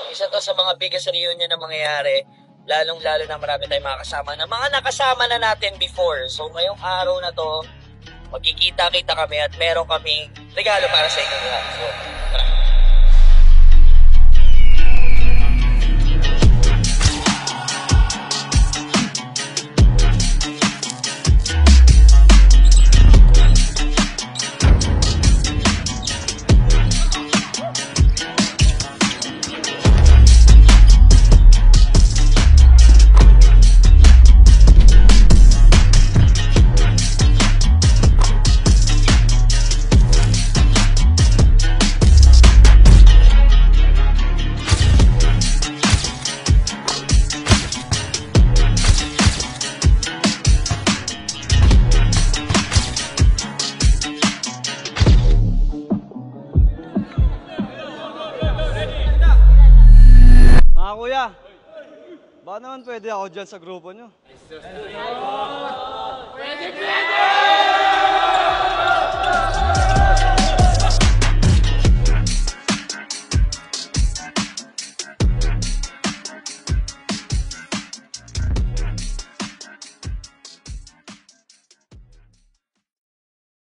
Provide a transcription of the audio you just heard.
Isa to sa mga biggest reunion na mangyayari, lalong-lalo na marami tayong makakasama na mga nakasama na natin before. So ngayong araw na to, magkikita-kita kami at meron kaming regalo para sa inyo lahat. So, tara. Kuya, baka naman pwede ako dyan sa grupo nyo.